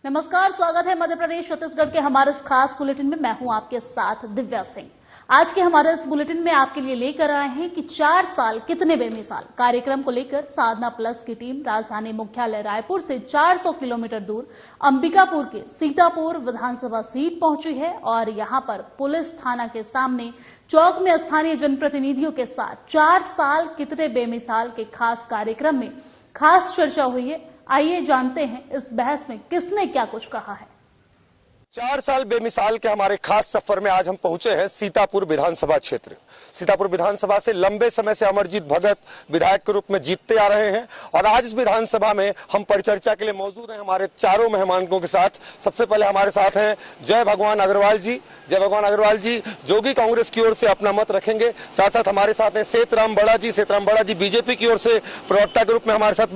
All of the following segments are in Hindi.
नमस्कार, स्वागत है मध्य प्रदेश छत्तीसगढ़ के हमारे इस खास बुलेटिन में। मैं हूं आपके साथ दिव्या सिंह। आज के हमारे इस बुलेटिन में आपके लिए लेकर आए हैं कि 4 साल कितने बेमिसाल कार्यक्रम को लेकर साधना प्लस की टीम राजधानी मुख्यालय रायपुर से 400 किलोमीटर दूर अंबिकापुर के सीतापुर विधानसभा सीट पहुंची है और यहां पर पुलिस थाना के सामने चौक में स्थानीय जनप्रतिनिधियों के साथ 4 साल कितने बेमिसाल के खास कार्यक्रम में खास चर्चा हुई है। आइए जानते हैं इस बहस में किसने क्या कुछ कहा है। 4 साल बेमिसाल के हमारे खास सफर में आज हम पहुंचे हैं सीतापुर विधानसभा क्षेत्र। सीतापुर विधानसभा से लंबे समय से अमरजीत भगत विधायक के रूप में जीतते आ रहे हैं और आज इस विधानसभा में हम परिचर्चा के लिए मौजूद हैं हमारे चारों मेहमानों के साथ। सबसे पहले हमारे साथ हैं जय भगवान अग्रवाल जी। जय भगवान अग्रवाल जी जोगी कांग्रेस की ओर से अपना मत रखेंगे। साथ साथ हमारे साथ हैं सेतराम बड़ा जी। सेतराम बड़ा जी बीजेपी की ओर से प्रवक्ता के रूप में हमारे साथ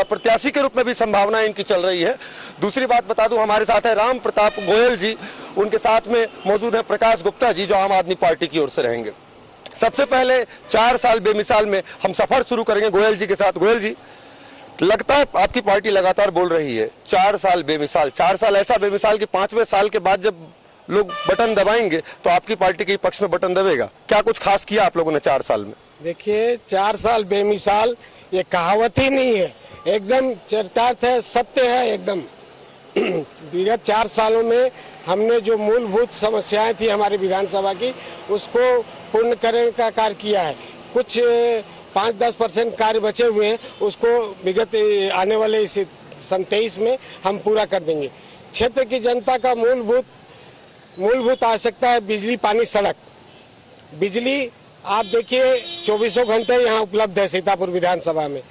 प्रत्याशी के रूप में भी संभावनाएं इनकी चल रही है। दूसरी बात बता दूं, हमारे साथ है राम प्रताप गोयल जी। उनके साथ में मौजूद है प्रकाश गुप्ता जी जो आम आदमी पार्टी की ओर से रहेंगे। सबसे पहले 4 साल बेमिसाल में हम सफर शुरू करेंगे गोयल जी के साथ। गोयल जी, लगता है आपकी पार्टी लगातार बोल रही है 4 साल बेमिसाल, 4 साल ऐसा बेमिसाल कि 5वें साल के बाद जब लोग बटन दबाएंगे तो आपकी पार्टी के पक्ष में बटन दबेगा। क्या कुछ खास किया आप लोगों ने 4 साल में? देखिए, 4 साल बेमिसाल ये कहावत ही नहीं है, एकदम चरितार्थ है, सत्य है एकदम। विगत 4 सालों में हमने जो मूलभूत समस्याएं थी हमारी विधानसभा की, उसको पूर्ण करने का कार्य किया है। कुछ 5-10% कार्य बचे हुए हैं, उसको विगत आने वाले इस सन 23 में हम पूरा कर देंगे। क्षेत्र की जनता का मूलभूत आवश्यकता है बिजली, पानी, सड़क। बिजली आप देखिए 24 घंटे यहाँ उपलब्ध है सीतापुर विधानसभा में।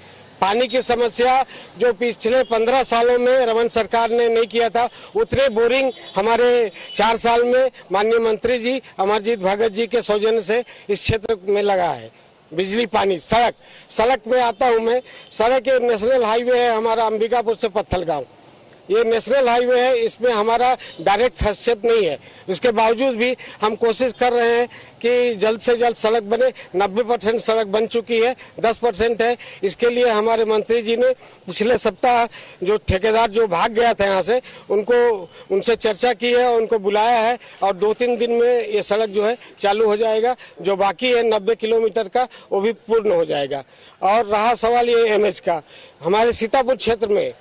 पानी की समस्या जो पिछले 15 सालों में रमन सरकार ने नहीं किया था, उतने बोरिंग हमारे 4 साल में माननीय मंत्री जी अमरजीत भगत जी के सौजन्य से इस क्षेत्र में लगा है। बिजली, पानी, सड़क में आता हूँ मैं। सड़क एक नेशनल हाईवे है हमारा अंबिकापुर से पत्थलगांव। ये नेशनल हाईवे है, इसमें हमारा डायरेक्ट हस्तक्षेप नहीं है। इसके बावजूद भी हम कोशिश कर रहे हैं कि जल्द से जल्द सड़क बने। 90% सड़क बन चुकी है, 10% है। इसके लिए हमारे मंत्री जी ने पिछले सप्ताह जो ठेकेदार जो भाग गया था यहाँ से, उनसे चर्चा की है, उनको बुलाया है और 2-3 दिन में ये सड़क जो है चालू हो जाएगा। जो बाकी है 90 किलोमीटर का, वो भी पूर्ण हो जाएगा। और रहा सवाल ये एमएच का, हमारे सीतापुर क्षेत्र में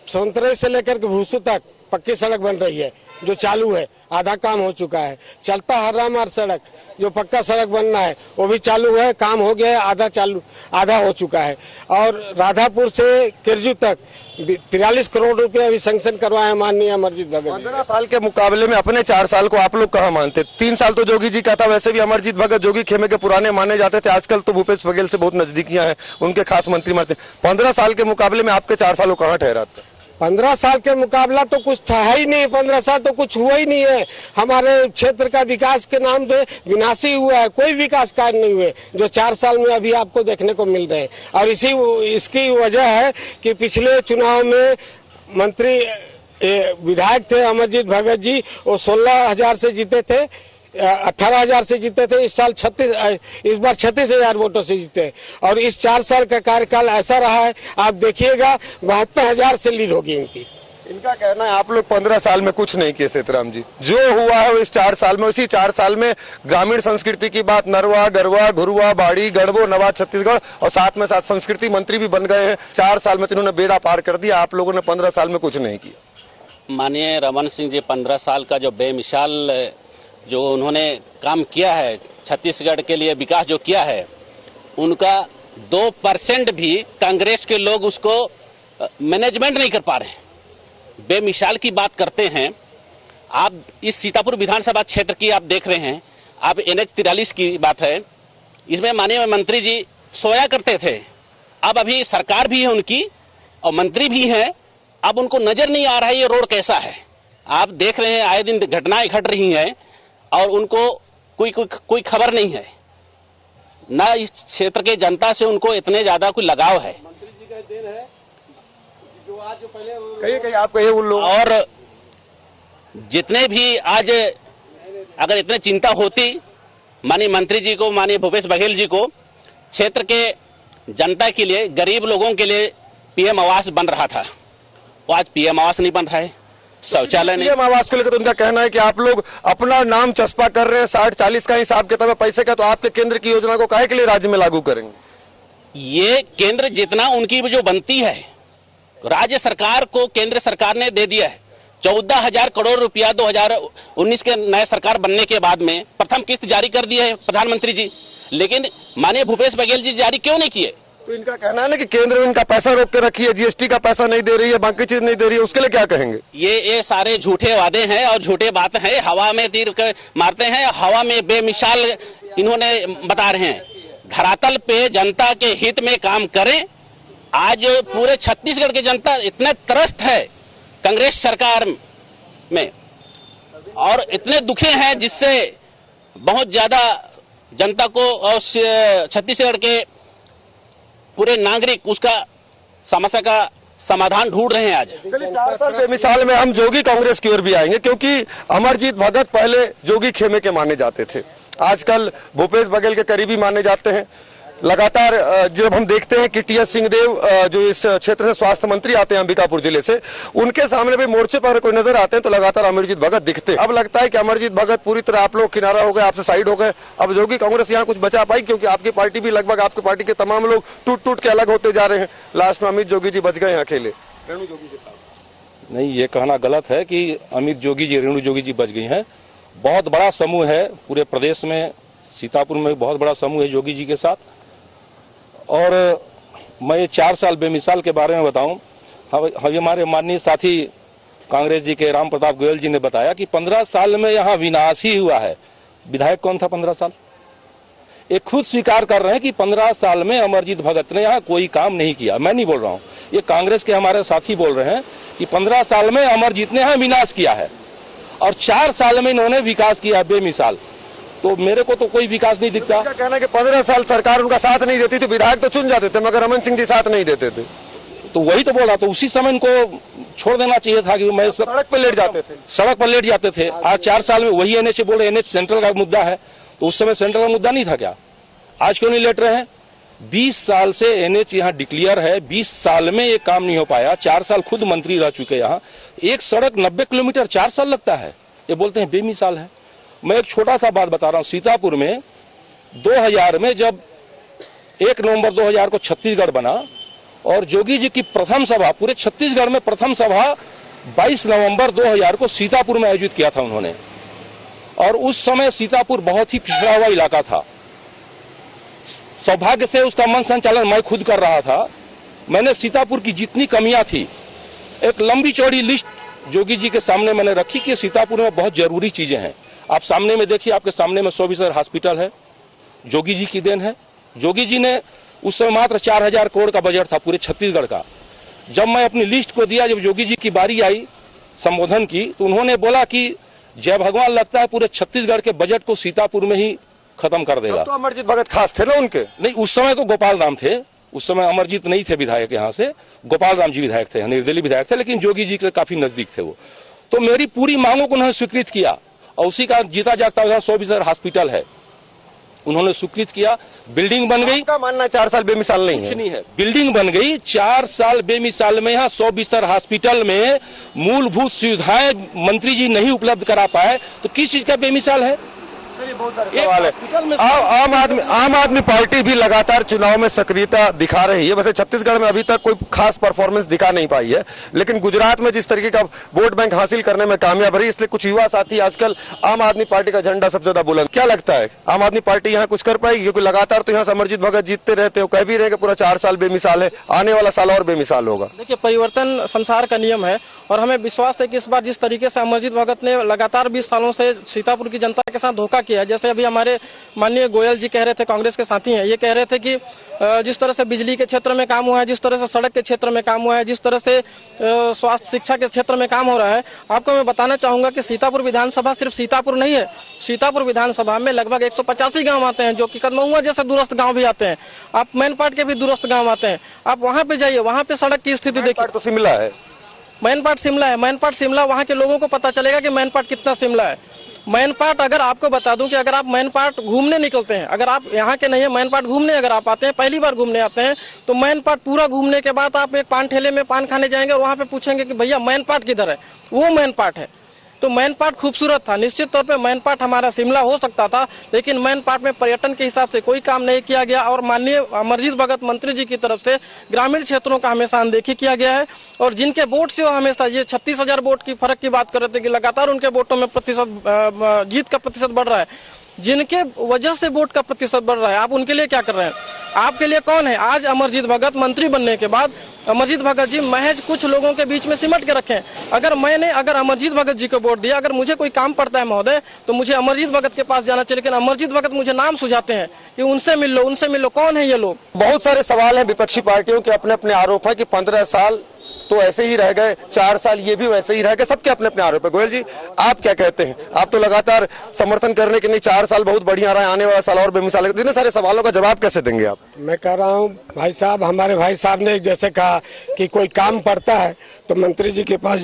संतरे से लेकर के भूसू तक पक्की सड़क बन रही है जो चालू है, आधा काम हो चुका है। चलता हर्रामार सड़क जो पक्का सड़क बनना है वो भी चालू है, काम हो गया है, आधा हो चुका है। और राधापुर से किरजू तक 43 करोड़ रुपए अभी सैंक्शन करवाया माननीय अमरजीत भगत। 15 साल के मुकाबले में अपने 4 साल को आप लोग कहाँ मानते? 3 साल तो जोगी जी का था। वैसे भी अमरजीत भगत जोगी खेमे के पुराने माने जाते थे, आजकल तो भूपेश बघेल से बहुत नजदीकियां हैं, उनके खास मंत्री मानते। 15 साल के मुकाबले में आपके 4 सालों कहाँ ठहराते? 15 साल के मुकाबला तो कुछ था ही नहीं। 15 साल तो कुछ हुआ ही नहीं है। हमारे क्षेत्र का विकास के नाम पे विनाशी हुआ है, कोई विकास कार्य नहीं हुए जो 4 साल में अभी आपको देखने को मिल रहे हैं। और इसकी वजह है कि पिछले चुनाव में मंत्री विधायक थे अमरजीत भगत जी, वो 16,000 से जीते थे, 18,000 से जीते थे। इस बार 36,000 वोटों से जीते। और इस 4 साल का कार्यकाल ऐसा रहा है, आप देखिएगा 72,000 से लीड होगी इनकी। इनका कहना है आप लोग 15 साल में कुछ नहीं किए। सीताराम जी, जो हुआ है इस 4 साल में, उसी 4 साल में ग्रामीण संस्कृति की बात, नरवा, गरवा, घुरुआ, बाड़ी, गढ़बो, नवा छत्तीसगढ़, और साथ में साथ संस्कृति मंत्री भी बन गए हैं। 4 साल में इन्होंने बेड़ा पार कर दिया। आप लोगों ने 15 साल में कुछ नहीं किया। माननीय रमन सिंह जी 15 साल का जो बेमिसाल जो उन्होंने काम किया है, छत्तीसगढ़ के लिए विकास जो किया है, उनका 2% भी कांग्रेस के लोग उसको मैनेजमेंट नहीं कर पा रहे हैं। बेमिसाल की बात करते हैं आप, इस सीतापुर विधानसभा क्षेत्र की आप देख रहे हैं। आप NH 43 की बात है, इसमें माननीय मंत्री जी सोया करते थे। अब अभी सरकार भी है उनकी और मंत्री भी हैं, अब उनको नजर नहीं आ रहा है ये रोड कैसा है। आप देख रहे हैं आए दिन घटनाएं घट रही हैं और उनको कोई खबर नहीं है, ना इस क्षेत्र के जनता से उनको इतने ज्यादा कोई लगाव है। मंत्री जी का देन है जो आज जो पहले कहिए आप कहिए उन लोग। और जितने भी आज अगर इतने चिंता होती माननीय मंत्री जी को, माननीय भूपेश बघेल जी को, क्षेत्र के जनता के लिए, गरीब लोगों के लिए PM आवास बन रहा था, वो आज PM आवास नहीं बन रहा है। शौचालय नहीं। पीएम आवास को लेकर तो उनका कहना है कि आप लोग अपना नाम चस्पा कर रहे हैं, 60-40 का हिसाब किताब है पैसे का, तो आपके केंद्र की योजना को काहे के लिए राज्य में लागू करेंगे? ये केंद्र जितना उनकी जो बनती है राज्य सरकार को केंद्र सरकार ने दे दिया है। 14,000 करोड़ रुपया 2019 के नए सरकार बनने के बाद में प्रथम किस्त जारी कर दी है प्रधानमंत्री जी, लेकिन माननीय भूपेश बघेल जी जारी क्यों नहीं किए? तो इनका कहना है ना कि केंद्र में इनका पैसा रोक के रखी है, जीएसटी का पैसा नहीं दे रही है, बाकी चीज नहीं दे रही है, उसके लिए क्या कहेंगे? ये सारे झूठे वादे हैं और झूठे बात है, हवा में तीर मारते हैं, हवा में बेमिसाल इन्होंने बता रहे हैं। धरातल पे जनता के हित में काम करें। आज पूरे छत्तीसगढ़ की जनता इतने त्रस्त है कांग्रेस सरकार में और इतने दुखी हैं जिससे बहुत ज्यादा जनता को और छत्तीसगढ़ के पूरे नागरिक उसका समस्या का समाधान ढूंढ रहे हैं। आज चलिए 4 साल बेमिसाल में हम जोगी कांग्रेस की ओर भी आएंगे, क्योंकि अमरजीत भगत पहले जोगी खेमे के माने जाते थे, आजकल भूपेश बघेल के करीबी माने जाते हैं। लगातार जब हम देखते हैं कि टीएस सिंहदेव जो इस क्षेत्र से स्वास्थ्य मंत्री आते हैं अंबिकापुर जिले से, उनके सामने भी मोर्चे पर कोई नजर आते हैं तो लगातार अमरजीत भगत दिखते हैं। अब लगता है कि अमरजीत भगत पूरी तरह आप लोग किनारा हो गए, आपसे साइड हो गए, अब जोगी कांग्रेस यहाँ कुछ बचा पाई? क्योंकि आपकी पार्टी भी लगभग, आपकी पार्टी के तमाम लोग टूट टूट के अलग होते जा रहे हैं, लास्ट में अमित जोगी जी बच गए हैं अकेले रेणु जोगी के साथ। नहीं, ये कहना गलत है कि अमित जोगी जी, रेणु जोगी जी बच गई हैं। बहुत बड़ा समूह है पूरे प्रदेश में, सीतापुर में बहुत बड़ा समूह है जोगी जी के साथ। और मैं ये 4 साल बेमिसाल के बारे में बताऊं, हमारे माननीय साथी कांग्रेस जी के राम प्रताप गोयल जी ने बताया कि 15 साल में यहाँ विनाश ही हुआ है। विधायक कौन था 15 साल? ये खुद स्वीकार कर रहे हैं कि 15 साल में अमरजीत भगत ने यहाँ कोई काम नहीं किया। मैं नहीं बोल रहा हूँ, ये कांग्रेस के हमारे साथी बोल रहे हैं कि 15 साल में अमरजीत ने यहाँ विनाश किया है और 4 साल में इन्होंने विकास किया बेमिसाल। तो मेरे को तो कोई विकास नहीं दिखता। उनका कहना है कि 15 साल सरकार उनका साथ नहीं देती थी, विधायक तो चुन जाते थे, मगर रमन सिंह जी साथ नहीं देते थे। तो वही तो बोला, तो उसी समय इनको छोड़ देना चाहिए था कि मैं सड़क पर लेट जाते थे, सड़क पर लेट जाते थे। आज 4 साल में वही एनएच बोल रहे, एनएच सेंट्रल का मुद्दा है, तो उस समय सेंट्रल का मुद्दा नहीं था क्या? आज क्यों नहीं लेट रहे हैं? 20 साल से एनएच यहाँ डिक्लेयर है, 20 साल में ये काम नहीं हो पाया। 4 साल खुद मंत्री रह चुके यहाँ, एक सड़क 90 किलोमीटर 4 साल लगता है, ये बोलते हैं बेमिसाल है। मैं एक छोटा सा बात बता रहा हूं, सीतापुर में 2000 में जब 1 नवंबर 2000 को छत्तीसगढ़ बना और जोगी जी की प्रथम सभा, पूरे छत्तीसगढ़ में प्रथम सभा 22 नवंबर 2000 को सीतापुर में आयोजित किया था उन्होंने। और उस समय सीतापुर बहुत ही पिछड़ा हुआ इलाका था। सौभाग्य से उसका मन संचालन मैं खुद कर रहा था। मैंने सीतापुर की जितनी कमियां थी, एक लंबी चौड़ी लिस्ट जोगी जी के सामने मैंने रखी कि सीतापुर में बहुत जरूरी चीजें हैं। आप सामने में देखिए, आपके सामने में 100 हॉस्पिटल है, जोगी जी की देन है। जोगी जी ने उस समय मात्र 4000 करोड़ का बजट था पूरे छत्तीसगढ़ का। जब मैं अपनी लिस्ट को दिया, जब जोगी जी की बारी आई संबोधन की, तो उन्होंने बोला कि जय भगवान, लगता है पूरे छत्तीसगढ़ के बजट को सीतापुर में ही खत्म कर देगा। तो अमरजीत भगत खास थे ना उनके? नहीं, उस समय तो गोपाल राम थे, उस समय अमरजीत नहीं थे विधायक यहाँ से, गोपाल राम जी विधायक थे, निर्दलीय विधायक थे, लेकिन जोगी जी के काफी नजदीक थे वो। तो मेरी पूरी मांगों को उन्होंने स्वीकृत किया और उसी का जीता जागता 100 हॉस्पिटल है, उन्होंने स्वीकृत किया। बिल्डिंग बन गई। आपका मानना है 4 साल बेमिसाल नहीं है? कुछ नहीं है, बिल्डिंग बन गई 4 साल बेमिसाल में। यहाँ 100 हॉस्पिटल में मूलभूत सुविधाएं मंत्री जी नहीं उपलब्ध करा पाए, तो किस चीज का बेमिसाल है? बहुत सारे सवाल है। आम आदमी पार्टी भी लगातार चुनाव में सक्रियता दिखा रही है। वैसे छत्तीसगढ़ में अभी तक कोई खास परफॉर्मेंस दिखा नहीं पाई है, लेकिन गुजरात में जिस तरीके का वोट बैंक हासिल करने में कामयाब रही, इसलिए कुछ युवा साथी आजकल आम आदमी पार्टी का झंडा सबसे ज्यादा बुलंद। क्या लगता है, आम आदमी पार्टी यहाँ कुछ कर पाएगी? क्योंकि लगातार तो यहाँ से अमरजीत भगत जीतते रहते हो, कह भी रहे कि पूरा 4 साल बेमिसाल है, आने वाला साल और बेमिसाल होगा। देखिए, परिवर्तन संसार का नियम है और हमें विश्वास है कि इस बार जिस तरीके से अमरजीत भगत ने लगातार 20 सालों से सीतापुर की जनता के साथ धोखा किया, जैसे अभी हमारे माननीय गोयल जी कह रहे थे, कांग्रेस के साथी हैं, ये कह रहे थे कि जिस तरह से बिजली के क्षेत्र में काम हुआ है, जिस तरह से सड़क के क्षेत्र में काम हुआ है, जिस तरह से स्वास्थ्य शिक्षा के क्षेत्र में काम हो रहा है, आपको मैं बताना चाहूंगा कि सीतापुर विधानसभा सिर्फ सीतापुर नहीं है। सीतापुर विधानसभा में लगभग 185 गांव आते हैं, जो कि कदमहुआ जैसे दूरस्थ गांव भी आते हैं। आप मैनपाट के भी दूरस्थ गांव आते हैं, आप वहां पे जाइए, वहां पे सड़क की स्थिति देखिए। तो शिमला है, मैनपाट शिमला है, मैनपाट शिमला, वहां के लोगों को पता चलेगा कि मैनपाट कितना शिमला है। मैन पार्ट अगर आपको बता दूं कि अगर आप मैन पार्ट घूमने निकलते हैं, अगर आप यहाँ के नहीं है, मैन पार्ट घूमने अगर आप आते हैं, पहली बार घूमने आते हैं, तो मैन पार्ट पूरा घूमने के बाद आप एक पान ठेले में पान खाने जाएंगे, वहां पे पूछेंगे कि भैया मैन पार्ट किधर है, वो मैन पार्ट है। तो मैन पार्ट खूबसूरत था, निश्चित तौर पे मैन पार्ट हमारा शिमला हो सकता था, लेकिन मैन पार्ट में पर्यटन के हिसाब से कोई काम नहीं किया गया। और माननीय अमरजीत भगत मंत्री जी की तरफ से ग्रामीण क्षेत्रों का हमेशा अनदेखी किया गया है। और जिनके वोट से वो हमेशा, ये 36,000 वोट की फर्क की बात कर रहे थे कि लगातार उनके वोटों में जीत का प्रतिशत बढ़ रहा है, जिनके वजह से वोट का प्रतिशत बढ़ रहा है, आप उनके लिए क्या कर रहे हैं? आपके लिए कौन है? आज अमरजीत भगत मंत्री बनने के बाद अमरजीत भगत जी महज कुछ लोगों के बीच में सिमट के रखे हैं। अगर अमरजीत भगत जी को वोट दिया, अगर मुझे कोई काम पड़ता है महोदय, तो मुझे अमरजीत भगत के पास जाना चाहिए, लेकिन अमरजीत भगत मुझे नाम सुझाते हैं कि उनसे मिल लो, उनसे मिल लो। कौन है ये लोग? बहुत सारे सवाल हैं विपक्षी पार्टियों के, अपने अपने आरोप है कि 15 साल तो ऐसे ही रह गए, 4 साल ये भी वैसे ही रह गए, सबके अपने अपने आरोप है। गोयल जी, आप क्या कहते हैं? आप तो लगातार समर्थन करने के नहीं, 4 साल बहुत बढ़िया रहा है, आने वाला साल और बेमिसाल है, इतने सारे सवालों का जवाब कैसे देंगे आप? मैं कह रहा हूँ भाई साहब, हमारे भाई साहब ने जैसे कहा कि कोई काम पड़ता है तो मंत्री जी के पास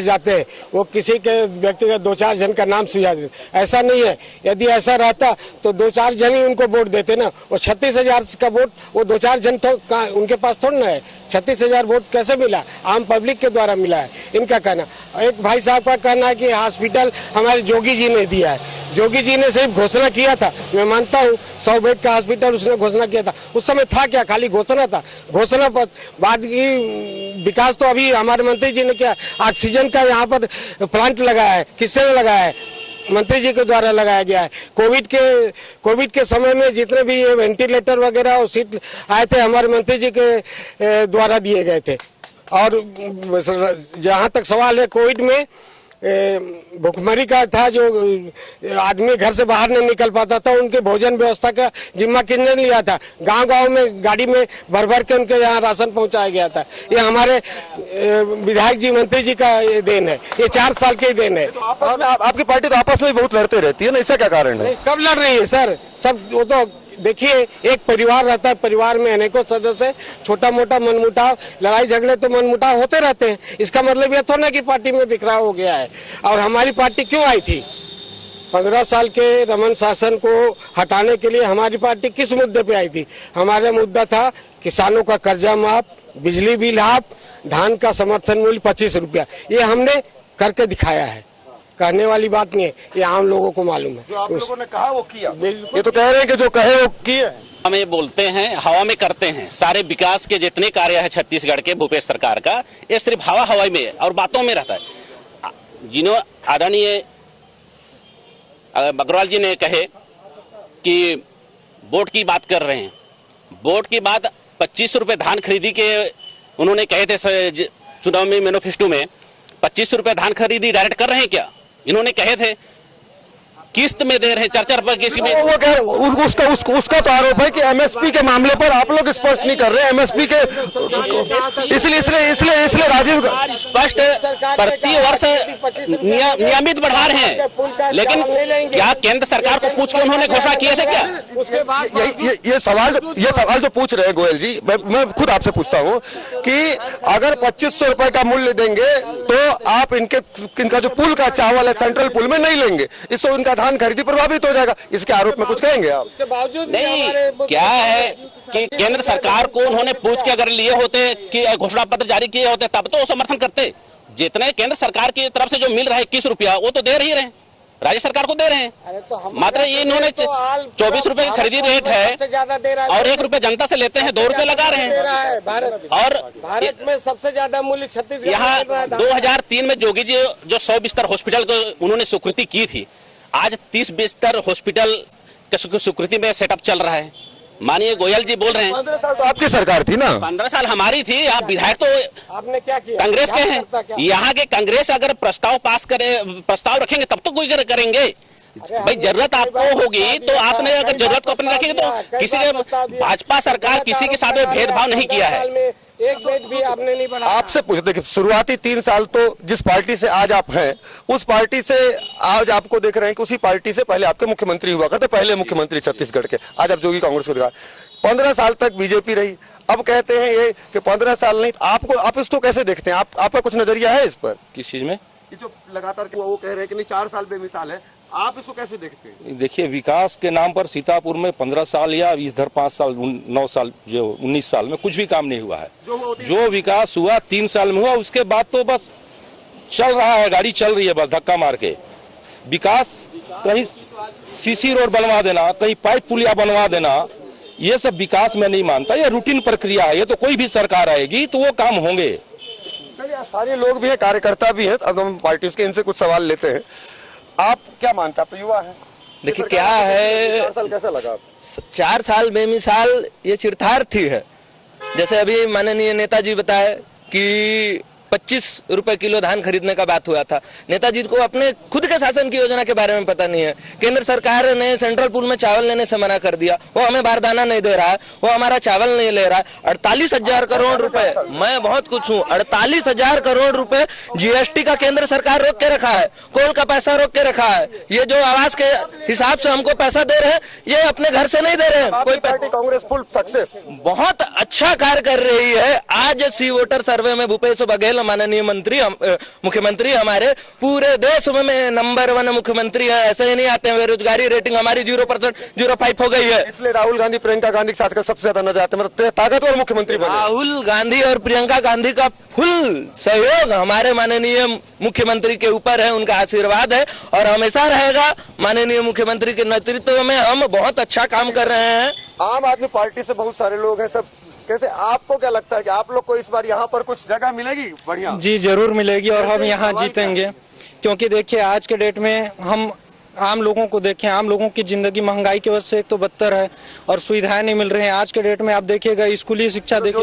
जाते हैं, वो किसी के व्यक्तिगत 2-4 जन का नाम सुझा देते। ऐसा नहीं है, यदि ऐसा रहता तो 2-4 जन ही उनको वोट देते ना। वो 36,000 का वोट वो 2-4 जन तो उनके पास थोड़ा ना है। 36,000 वोट कैसे मिला? आम पब्लिक के द्वारा मिला है, इनका कहना। एक भाई साहब का कहना है कि हॉस्पिटल हमारे योगी जी ने दिया है। योगी जी ने सिर्फ घोषणा किया था, मैं मानता हूँ 100 बेड का हॉस्पिटल उसने घोषणा किया था, उस समय था क्या? खाली घोषणा था। घोषणा पर बाद की विकास तो अभी हमारे मंत्री जी ने किया। ऑक्सीजन का यहाँ पर प्लांट लगाया है, किसने लगाया है? मंत्री जी के द्वारा लगाया गया है। कोविड के समय में जितने भी ये वेंटिलेटर वगैरह और सीट आए थे, हमारे मंत्री जी के द्वारा दिए गए थे। और जहाँ तक सवाल है कोविड में भुखमरी का था, जो आदमी घर से बाहर नहीं निकल पाता था, उनके भोजन व्यवस्था का जिम्मा किसने लिया था? गांव-गांव में गाड़ी में भर भर के उनके यहाँ राशन पहुंचाया गया था। ये हमारे विधायक जी, मंत्री जी का ये देन है, ये 4 साल की देन है। तो आपकी पार्टी तो आपस में बहुत लड़ते रहती है ना, इसका क्या कारण है? कब लड़ रही है सर? सब वो तो देखिए, एक परिवार रहता है, परिवार में अनेकों सदस्य, छोटा मोटा मनमुटाव, लड़ाई झगड़े तो मनमुटाव होते रहते हैं। इसका मतलब यह थोड़ा ना कि पार्टी में बिखराव हो गया है। और हमारी पार्टी क्यों आई थी? 15 साल के रमन शासन को हटाने के लिए हमारी पार्टी किस मुद्दे पे आई थी? हमारा मुद्दा था किसानों का कर्जा माफ, बिजली बिल हाफ, धान का समर्थन मूल्य 25 रुपया। ये हमने करके दिखाया है, कहने वाली बात नहीं है, ये आम लोगों को मालूम है। जो आप लोगों ने कहा वो किया। ये तो कह रहे हैं कि जो कहे वो किए। हम ये बोलते हैं, हवा में करते हैं। सारे विकास के जितने कार्य है छत्तीसगढ़ के भूपेश सरकार का, ये सिर्फ हवा में और बातों में रहता है। जिन्होंने आदरणीय अग्रवाल जी ने कहे कि वोट की बात कर रहे हैं, वोट की बात 25 रुपए धान खरीदी के उन्होंने कहे थे चुनाव में, मैनिफेस्टो में 25 रुपए धान खरीदी डायरेक्ट कर रहे हैं क्या? इन्होंने कहे थे किस्त में दे रहे हैं, 4-4 रुपए किस्त में। वो कह रहे, उसका तो आरोप है कि एमएसपी के मामले पर आप लोग स्पष्ट नहीं कर रहे। एमएसपी के इसलिए राजीव स्पष्ट प्रति वर्ष नियमित बढ़ा रहे हैं, लेकिन क्या केंद्र सरकार को पूछ के उन्होंने घोषणा किए थे क्या? ये सवाल जो पूछ रहे हैं गोयल जी, मैं खुद आपसे पूछता हूँ कि अगर 2500 रुपए का मूल्य देंगे तो आप इनका जो पुल का चावल है सेंट्रल पुल में नहीं लेंगे, इससे उनका धान खरीदी प्रभावित हो जाएगा। इसके आरोप में कुछ कहेंगे आप? उसके बावजूद नहीं, क्या है कि केंद्र सरकार को उन्होंने पूछ के अगर लिए होते कि घोषणा पत्र जारी किए होते, तब तो वो समर्थन करते। जितने केंद्र सरकार की तरफ से जो मिल रहा है 21 रुपया, वो तो दे रही रहे, राज्य सरकार को दे रहे हैं। मात्र ये इन्होंने 24 रुपए की खरीदी रेट है और 1 रुपए जनता से लेते हैं, 2 रुपए लगा रहे हैं। और भारत में सबसे ज्यादा मूल्य छत्तीसगढ़। यहाँ 2003 में जोगी जी जो 100 बिस्तर हॉस्पिटल को उन्होंने स्वीकृति की थी, आज 30 बिस्तर हॉस्पिटल के स्वीकृति में सेटअप चल रहा है। माननीय गोयल जी बोल रहे हैं 15 साल तो आपकी सरकार थी ना? 15 साल हमारी थी। आप विधायक तो आपने क्या किया? कांग्रेस के हैं। यहाँ के कांग्रेस अगर प्रस्ताव पास करे, प्रस्ताव रखेंगे तब तो कोई करेंगे। भाई जरूरत आपको होगी तो आपने अगर जरूरत को अपने रखेंगे तो किसी के भाजपा सरकार किसी के साथ में भेदभाव नहीं किया है। एक बेड भी आपने नहीं बनाया। आपसे पूछ, देखिए शुरुआती 3 साल तो जिस पार्टी से आज आप हैं, उस पार्टी से आज आपको देख रहे हैं कि उसी पार्टी से पहले आपके मुख्यमंत्री हुआ करते, पहले मुख्यमंत्री छत्तीसगढ़ के। आज आप जोगी कांग्रेस को दिखा, 15 साल तक बीजेपी रही। अब कहते हैं ये कि 15 साल नहीं, आप इसको कैसे देखते हैं? आपका कुछ नजरिया है इस पर? किस चीज में? ये जो लगातार वो कह रहे हैं कि नहीं 4 साल बेमिसाल है, आप इसको कैसे देखते हैं? देखिए, विकास के नाम पर सीतापुर में 15 साल या इधर 5 साल 9 साल जो 19 साल में कुछ भी काम नहीं हुआ है। जो विकास हुआ 3 साल में हुआ, उसके बाद तो बस चल रहा है, गाड़ी चल रही है बस धक्का मार के। विकास कहीं सीसी रोड बनवा देना, कहीं पाइप पुलिया बनवा देना, ये सब विकास में नहीं मानता। ये रूटीन प्रक्रिया है, ये तो कोई भी सरकार आएगी तो वो काम होंगे। चलिए, स्थानीय लोग भी हैं, कार्यकर्ता भी हैं, अब हम पार्टी के इनसे कुछ सवाल लेते हैं। आप क्या मानते हैं? आप युवा हैं, देखिए क्या है, 4 साल कैसा लगा? 4 साल बेमिसाल ये चरितार्थ ही है। जैसे अभी माननीय नेताजी बताए कि 25 रुपए किलो धान खरीदने का बात हुआ था। नेताजी को अपने खुद के शासन की योजना के बारे में पता नहीं है। केंद्र सरकार ने सेंट्रल पूल में चावल लेने से मना कर दिया, वो हमें बारदाना नहीं दे रहा है, वो हमारा चावल नहीं ले रहा है। 48,000 करोड़ रुपए, मैं बहुत कुछ हूँ, 48,000 करोड़ रुपए जीएसटी का केंद्र सरकार रोक के रखा है, कोल का पैसा रोक के रखा है। ये जो आवास के हिसाब से हमको पैसा दे रहे हैं, ये अपने घर से नहीं दे रहे हैं। कोई पार्टी कांग्रेस फुल सक्सेस, बहुत अच्छा कार्य कर रही है। आज सी वोटर सर्वे में भूपेश बघेल माननीय मंत्री मुख्यमंत्री हमारे पूरे देश में नंबर 1 मुख्यमंत्री है। ऐसे ही नहीं आते हैं। बेरोजगारी रेटिंग हमारी 0% 0.5 हो गई है। इसलिए राहुल गांधी प्रियंका गांधी के साथ सबसे ज्यादा नजर आते हैं, मतलब ताकतवर मुख्यमंत्री बने। राहुल गांधी और प्रियंका गांधी का फुल सहयोग हमारे माननीय मुख्यमंत्री के ऊपर है, उनका आशीर्वाद है और हमेशा रहेगा। माननीय मुख्यमंत्री के नेतृत्व में हम बहुत अच्छा काम कर रहे हैं। आम आदमी पार्टी से बहुत सारे लोग हैं, सब कैसे, आपको क्या लगता है कि आप लोग को इस बार यहाँ पर कुछ जगह मिलेगी? बढ़िया जी जरूर मिलेगी और हम यहाँ जीतेंगे, क्योंकि देखिए आज के डेट में हम आम लोगों को देखें, आम लोगों की जिंदगी महंगाई की वजह से एक तो बदतर है और सुविधाएं नहीं मिल रही हैं। आज के डेट में आप देखिएगा स्कूली शिक्षा देखिए,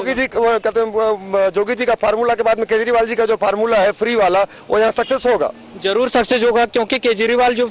जोगी जी का फार्मूला के बाद में केजरीवाल जी का जो फार्मूला है फ्री वाला, वो यहाँ सक्सेस होगा, जरूर सक्सेस होगा, क्योंकि केजरीवाल जो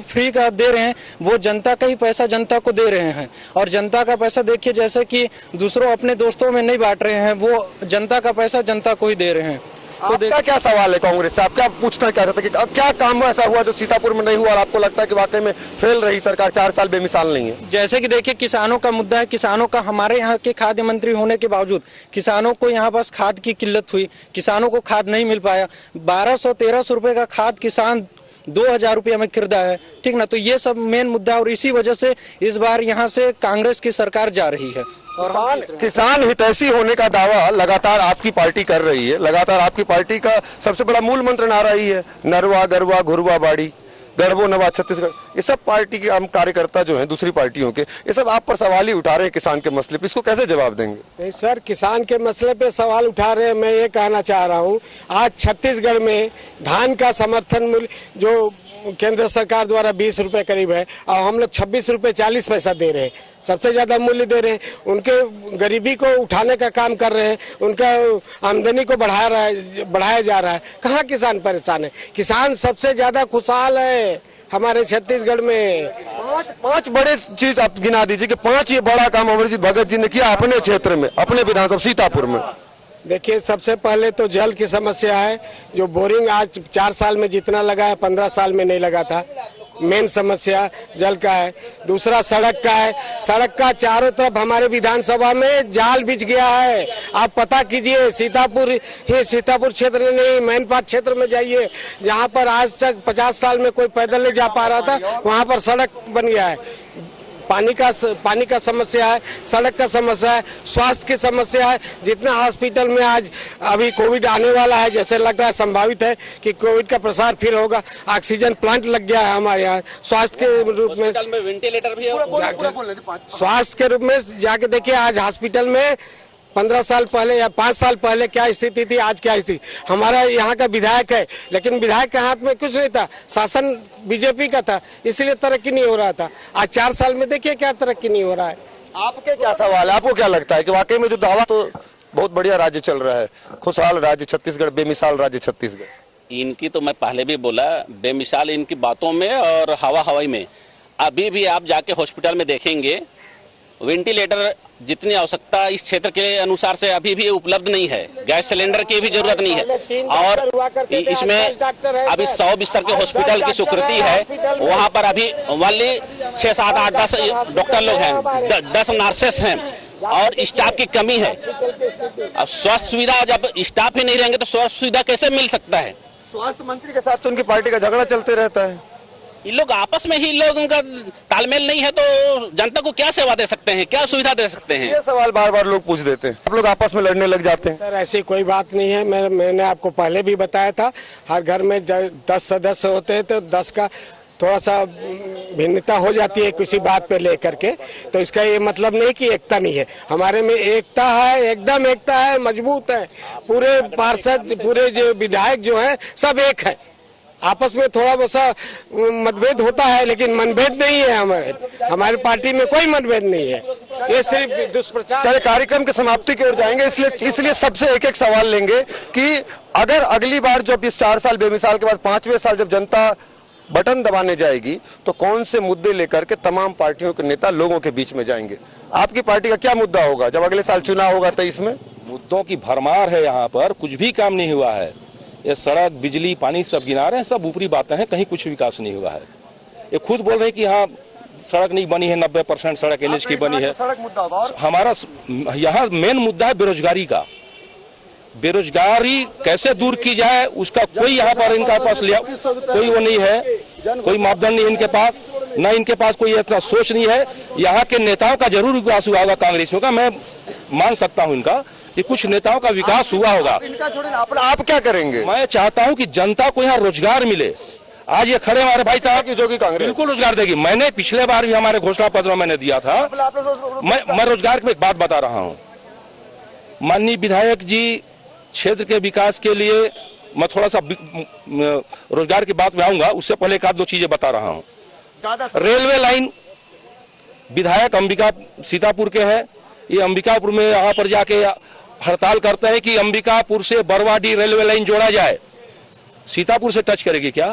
फ्री का दे रहे हैं वो जनता का ही पैसा जनता को दे रहे हैं। और जनता का पैसा देखिए, जैसे कि दूसरों अपने दोस्तों में नहीं बांट रहे हैं, वो जनता का पैसा जनता को ही दे रहे हैं। तो आपका क्या सवाल है कांग्रेस से? आप क्या पूछना चाहते हैं कि अब क्या काम ऐसा हुआ जो सीतापुर में नहीं हुआ और आपको लगता है कि वाकई में फेल रही सरकार, 4 साल बेमिसाल नहीं है? जैसे कि देखिए किसानों का मुद्दा है। किसानों का, हमारे यहाँ के खाद्य मंत्री होने के बावजूद किसानों को यहाँ पास खाद की किल्लत हुई, किसानों को खाद नहीं मिल पाया। 1200-1300 रुपए का खाद किसान 2000 रुपया में खरीदा है, ठीक ना। तो ये सब मेन मुद्दा और इसी वजह से इस बार यहाँ से कांग्रेस की सरकार जा रही है। और किसान हितैषी होने का दावा लगातार आपकी पार्टी कर रही है। लगातार आपकी पार्टी का सबसे बड़ा मूल मंत्र नारा ही है, नरवा गरवा घुरवा बाड़ी, गढ़वो नवा छत्तीसगढ़। ये सब पार्टी के हम कार्यकर्ता जो हैं दूसरी पार्टियों के, ये सब आप पर सवाल ही उठा रहे हैं किसान के मसले पे, इसको कैसे जवाब देंगे? नहीं सर, किसान के मसले पे सवाल उठा रहे हैं। मैं ये कहना चाह रहा हूँ, आज छत्तीसगढ़ में धान का समर्थन मूल्य जो केंद्र सरकार द्वारा 20 रुपए करीब है और हम लोग 26 रुपए 40 पैसा दे रहे हैं, सबसे ज्यादा मूल्य दे रहे हैं। उनके गरीबी को उठाने का काम कर रहे हैं, उनका आमदनी को बढ़ाया जा रहा है। कहाँ किसान परेशान है? किसान सबसे ज्यादा खुशहाल है हमारे छत्तीसगढ़ में। पांच बड़े चीज आप गिना दीजिए कि 5 ये बड़ा काम अमरजीत भगत जी ने किया अपने क्षेत्र में, अपने विधानसभा सीतापुर में। देखिए, सबसे पहले तो जल की समस्या है, जो बोरिंग आज 4 साल में जितना लगा है 15 साल में नहीं लगा था। मेन समस्या जल का है। दूसरा सड़क का है। सड़क का चारों तरफ हमारे विधानसभा में जाल बिछ गया है। आप पता कीजिए, सीतापुर क्षेत्र में नहीं, मैनपाट क्षेत्र में जाइए, जहाँ पर आज तक 50 साल में कोई पैदल नहीं जा पा रहा था, वहाँ पर सड़क बन गया है। पानी का समस्या है, सड़क का समस्या है, स्वास्थ्य की समस्या है। जितना हॉस्पिटल में आज अभी कोविड आने वाला है, जैसे लग रहा है संभावित है कि कोविड का प्रसार फिर होगा। ऑक्सीजन प्लांट लग गया है हमारे यहाँ। स्वास्थ्य के रूप में वेंटिलेटर भी है। स्वास्थ्य के रूप में जाके देखिए, आज हॉस्पिटल में 15 साल पहले या 5 साल पहले क्या स्थिति थी, आज क्या स्थिति। हमारा यहाँ का विधायक है, लेकिन विधायक के हाथ में कुछ नहीं था, शासन बीजेपी का था, इसलिए तरक्की नहीं हो रहा था। आज 4 साल में देखिए क्या तरक्की नहीं हो रहा है। आपके क्या सवाल है? आपको क्या लगता है कि वाकई में जो दावा, तो बहुत बढ़िया राज्य चल रहा है, खुशहाल राज्य छत्तीसगढ़, बेमिसाल राज्य छत्तीसगढ़। इनकी तो मैं पहले भी बोला, बेमिसाल इनकी बातों में और हवाई में। अभी भी आप जाके हॉस्पिटल में देखेंगे, वेंटिलेटर जितनी आवश्यकता इस क्षेत्र के अनुसार से अभी भी उपलब्ध नहीं है। गैस सिलेंडर की भी जरूरत नहीं है। और इसमें अभी 100 बिस्तर के हॉस्पिटल की स्वीकृति है, वहाँ पर अभी ओनली 6, 7, 8, 10 डॉक्टर लोग हैं, 10 नर्सेस हैं और स्टाफ की कमी है। अब स्वास्थ्य सुविधा, जब स्टाफ ही नहीं रहेंगे तो स्वास्थ्य सुविधा कैसे मिल सकता है? स्वास्थ्य मंत्री के साथ तो उनकी पार्टी का झगड़ा चलते रहता है। इन लोग आपस में ही लोगों का तालमेल नहीं है तो जनता को क्या सेवा दे सकते हैं, क्या सुविधा दे सकते हैं? ये सवाल बार बार लोग पूछ देते हैं। आप लोग आपस में लड़ने लग जाते हैं। सर ऐसी कोई बात नहीं है। मैंने आपको पहले भी बताया था, हर घर में 10 सदस्य होते हैं तो 10 का थोड़ा सा भिन्नता हो जाती है किसी बात पे लेकर के, तो इसका ये मतलब नहीं कि एकता नहीं है। हमारे में एकता है, एकदम एकता है, मजबूत है। पूरे पार्षद, पूरे जो विधायक जो है सब एक है। आपस में थोड़ा बहुत सा मतभेद होता है लेकिन मनभेद नहीं है। हमारी पार्टी में कोई मतभेद नहीं है, ये सिर्फ दुष्प्रचार। चलिए कार्यक्रम की समाप्ति की ओर जाएंगे, इसलिए सबसे एक एक सवाल लेंगे कि अगर अगली बार जब इस 4 साल बेमिसाल के बाद 5वें साल जब जनता बटन दबाने जाएगी तो कौन से मुद्दे लेकर के तमाम पार्टियों के नेता लोगों के बीच में जाएंगे? आपकी पार्टी का क्या मुद्दा होगा जब अगले साल चुनाव होगा 23 में? मुद्दों की भरमार है, यहाँ पर कुछ भी काम नहीं हुआ है। ये सड़क, बिजली, पानी सब गिना रहे हैं, सब ऊपरी बातें हैं, कहीं कुछ विकास नहीं हुआ है। ये खुद बोल रहे हैं कि हाँ सड़क नहीं बनी है, 90% सड़क NH की बनी है। हमारा यहाँ मेन मुद्दा है बेरोजगारी का। बेरोजगारी कैसे दूर की जाए उसका कोई यहाँ पर इनका पास लिया कोई वो नहीं है, कोई मापदंड नहीं इनके पास, न इनके पास कोई इतना सोच नहीं है। यहाँ के नेताओं का जरूर विकास हुआ होगा, कांग्रेसियों का, मैं मान सकता हूँ इनका कि कुछ नेताओं का विकास हुआ होगा। आप क्या करेंगे? मैं चाहता हूं कि जनता को यहाँ रोजगार मिले। आज ये खड़े हमारे भाई साहब की जोगी कांग्रेस बिल्कुल रोजगार देगी। मैंने पिछले बार भी हमारे घोषणा पत्र में मैंने दिया था। मैं रोजगार की एक बात बता रहा हूं। माननीय विधायक जी क्षेत्र के विकास के लिए मैं थोड़ा सा रोजगार की बात में आऊंगा, उससे पहले एक आध दो चीजें बता रहा हूं। रेलवे लाइन विधायक अंबिका सीतापुर के हैं, ये अंबिकापुर में यहाँ पर जाके हड़ताल करते हैं कि अंबिकापुर से बरवाडी रेलवे लाइन जोड़ा जाए। सीतापुर से टच करेगी क्या?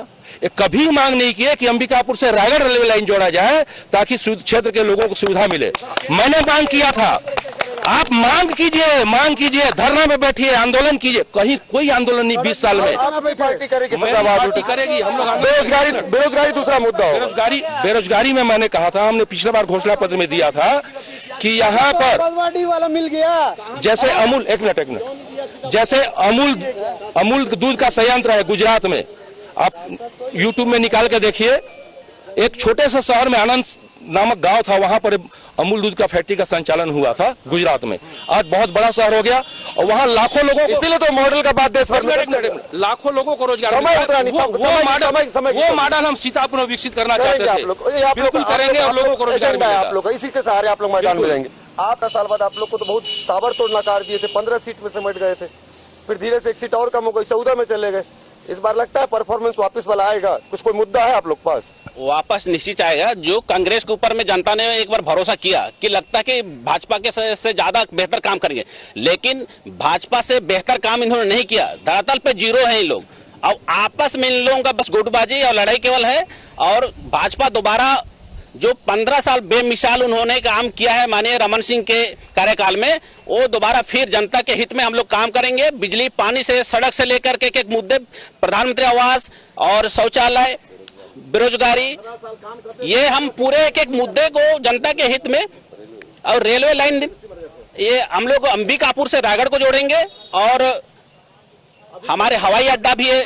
ये कभी मांग नहीं की है कि अंबिकापुर से रायगढ़ रेलवे लाइन जोड़ा जाए ताकि क्षेत्र के लोगों को सुविधा मिले। मैंने मांग किया था, आप मांग कीजिए, धरना में बैठिए, आंदोलन कीजिए। कहीं कोई आंदोलन नहीं 20 साल में। पार्टी करेगी, हम लोग बेरोजगारी दूसरा मुद्दा हो। बेरोजगारी में मैंने कहा था, हमने पिछले बार घोषणा पत्र में दिया था कि यहाँ पर वाला मिल गया। जैसे अमूल, एक मिनट, जैसे अमूल दूध का संयंत्र है गुजरात में, आप यूट्यूब में निकाल के देखिए। एक छोटे से शहर में आनंद नामक गांव था, वहां पर अमूल दूध का फैक्ट्री का संचालन हुआ था गुजरात में। आज बहुत बड़ा शहर हो गया और वहाँ लाखों लोगों को, इसीलिए तो मॉडल का बात देश भर में लाखों लोगों को रोजगार वो मॉडल हम सीतापुर में विकसित करना चाहते थे। बिल्कुल करेंगे और लोगों को रोजगार मिलेगा। आप लोग इसी के सहारे आप लोग मैदान में जाएंगे। 8 साल बाद आप लोग को तो बहुत ताबड़तोड़ नकार दिए थे, 15 सीट में सिमट गए थे, फिर धीरे से 1 सीट और कम हो गई, 14 में चले गए। इस बार लगता है परफॉर्मेंस वापस वाला आएगा। कुछ कोई मुद्दा है आप लोग पास? वापस निश्चित आएगा। जो कांग्रेस के ऊपर में जनता ने एक बार भरोसा किया कि लगता है कि भाजपा के से ज्यादा बेहतर काम करेंगे, लेकिन भाजपा से बेहतर काम इन्होंने नहीं किया। धरातल पे जीरो है इन लोग। अब आपस में इन लोगों का बस गुटबाजी और लड़ाई केवल है। और भाजपा दोबारा जो 15 साल बेमिसाल उन्होंने काम किया है माननीय रमन सिंह के कार्यकाल में, वो दोबारा फिर जनता के हित में हम लोग काम करेंगे। बिजली, पानी से, सड़क से लेकर के एक मुद्दे, प्रधानमंत्री आवास और शौचालय, बेरोजगारी, ये हम पूरे एक मुद्दे को जनता के हित में। और रेलवे लाइन, ये हम लोग अंबिकापुर से रायगढ़ को जोड़ेंगे और हमारे हवाई अड्डा भी है।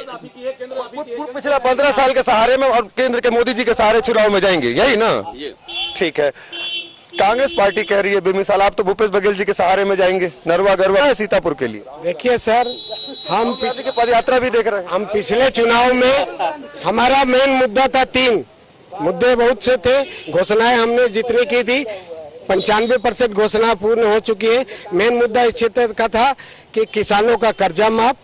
पिछला 15 साल के सहारे में और केंद्र के मोदी जी के सहारे चुनाव में जाएंगे, यही ना? ठीक है। कांग्रेस पार्टी कह रही है बेमिसाल, आप तो भूपेश बघेल जी के सहारे में जाएंगे। नरवा गरवा है सीतापुर के लिए। देखिए सर, हम की पदयात्रा भी देख रहे हैं। हम पिछले चुनाव में हमारा मेन मुद्दा था 3 मुद्दे, बहुत से थे। घोषणाएं हमने जितनी की थी 95% घोषणा पूर्ण हो चुकी है। मेन मुद्दा इस क्षेत्र का था कि किसानों का कर्जा माफ,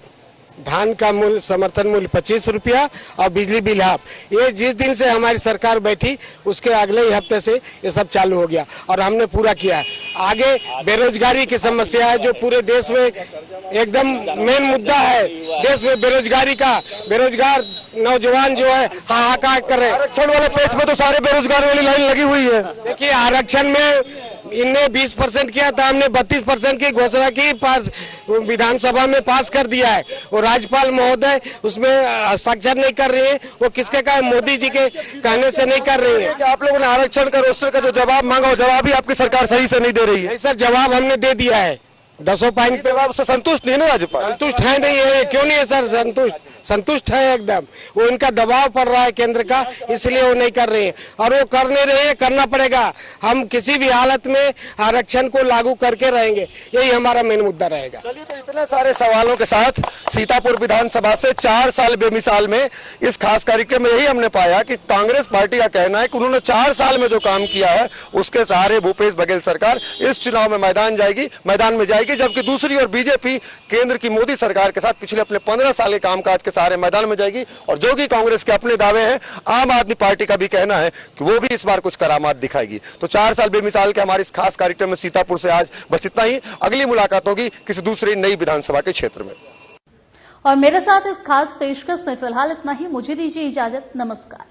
धान का मूल्य, समर्थन मूल्य 25 रुपया और बिजली बिल हाफ। ये जिस दिन से हमारी सरकार बैठी उसके अगले ही हफ्ते से ये सब चालू हो गया और हमने पूरा किया है। आगे बेरोजगारी की समस्या है जो पूरे देश में एकदम मेन मुद्दा है। देश में बेरोजगारी का, बेरोजगार नौजवान जो है हाहाकार कर रहे हैं। आरक्षण वाले पेज में तो सारे बेरोजगार वाली लाइन लगी हुई है। देखिए, आरक्षण में इनने 20% किया था, हमने 32% की घोषणा की, पास विधानसभा में पास कर दिया है। और राज्यपाल महोदय उसमें हस्ताक्षर नहीं कर रहे हैं। वो किसके का? मोदी जी के कहने से नहीं कर रहे हैं। आप लोगों ने आरक्षण का रोस्टर का जो जवाब मांगा, वो जवाब भी आपकी सरकार सही से नहीं दे रही है। सर, जवाब हमने दे दिया है 10 पॉइंट पे। जवाब से संतुष्ट नहीं है ना राज्यपाल? संतुष्ट है नहीं है। क्यों नहीं है सर संतुष्ट? संतुष्ट है एकदम। वो उनका दबाव पड़ रहा है केंद्र का, इसलिए वो नहीं कर रहे हैं और वो कर नहीं रहे हैं, करना पड़ेगा। हम किसी भी हालत में आरक्षण को लागू करके रहेंगे, यही हमारा मेन मुद्दा रहेगा। चलिए, तो इतने सारे सवालों के साथ सीतापुर विधानसभा से 4 साल बेमिसाल में इस खास कार्यक्रम में यही हमने पाया कि कांग्रेस पार्टी का कहना है कि उन्होंने 4 साल में जो काम किया है उसके सहारे भूपेश बघेल सरकार इस चुनाव में मैदान में जाएगी, जबकि दूसरी ओर बीजेपी केंद्र की मोदी सरकार के साथ पिछले अपने 15 साल के कामकाज के सहारे मैदान में जाएगी। और जो कि कांग्रेस के अपने दावे हैं, आम आदमी पार्टी का भी कहना है कि वो भी इस बार कुछ करामात दिखाएगी। तो 4 साल बेमिसाल के हमारे इस खास कार्यक्रम में सीतापुर से आज बस इतना ही। अगली मुलाकात होगी किसी दूसरी नई विधानसभा के क्षेत्र में। और मेरे साथ इस खास पेशकश में फिलहाल इतना ही। मुझे दीजिए इजाजत। नमस्कार।